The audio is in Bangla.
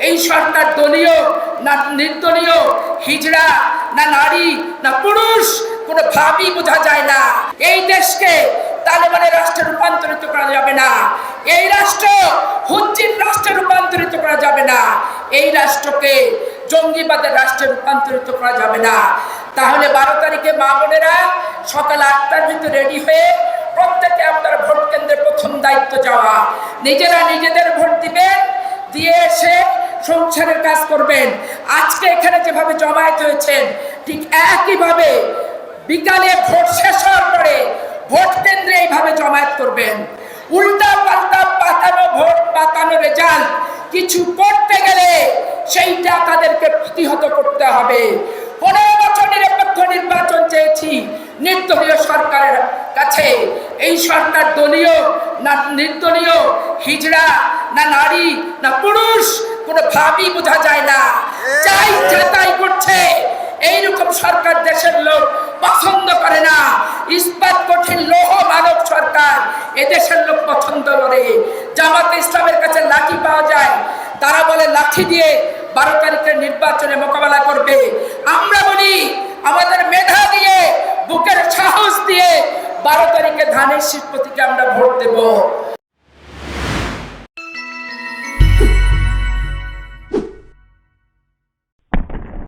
এই সরকার দলীয় না নির্দলীয়, হিজড়া না নারী না পুরুষ, কোনোভাবেই বোঝা যায় না। এই দেশকে তালেবানের রাষ্ট্রে রূপান্তরিত করা যাবে না। এই রাষ্ট্র হুজ্জির রাষ্ট্রে রূপান্তরিত করা যাবে না। এই রাষ্ট্রকে জঙ্গিবাদের রাষ্ট্রে রূপান্তরিত করা যাবে না। তাহলে 12 তারিখে মা বোনেরা সকাল 8টার ভিতরে রেডি হয়ে প্রত্যেকে আপনার ভোট কেন্দ্রে প্রথম দায়িত্ব যাওয়া, নিজেরা নিজেদের ভোট দিবেন, দিয়ে এসে সংসারের কাজ করবেন। আজকে এখানে যেভাবে জমায়েত হয়েছেন ঠিক একইভাবে বিকালে ভোট শেষ হওয়ার পরে ভোট কেন্দ্রে এইভাবে জমায়েত করবেন। উল্টা পাল্টা পাতানো ভোট, পাতানো রেজাল্ট কিছু করতে গেলে সেইটা তাদেরকে প্রতিহত করতে হবে। 15 বছর নিরপেক্ষ নির্বাচন চেয়েছি নির্দলীয় সরকারের কাছে। এই সরকার দলীয় না নির্দলীয়, হিজড়া না নারী না পুরুষ, কোনোভাবেই বোঝা যায় না। চাই যাতাই করছে। এইরকম সরকার দেশের লোক পছন্দ করে না। ইস্পাত কঠিন লৌহ মানব সরকার এদেশের লোক পছন্দ করে। জামাতে ইসলামের কাছে লাঠি পাওয়া যায়, তারা বলে লাঠি দিয়ে 12 তারিখের নির্বাচনে মোকাবেলা করবে। আমরা বলি আমাদের মেধা দিয়ে, বুকের সাহস দিয়ে 12 তারিখে ধানের শীষ প্রতীকে আমরা ভোট দেব।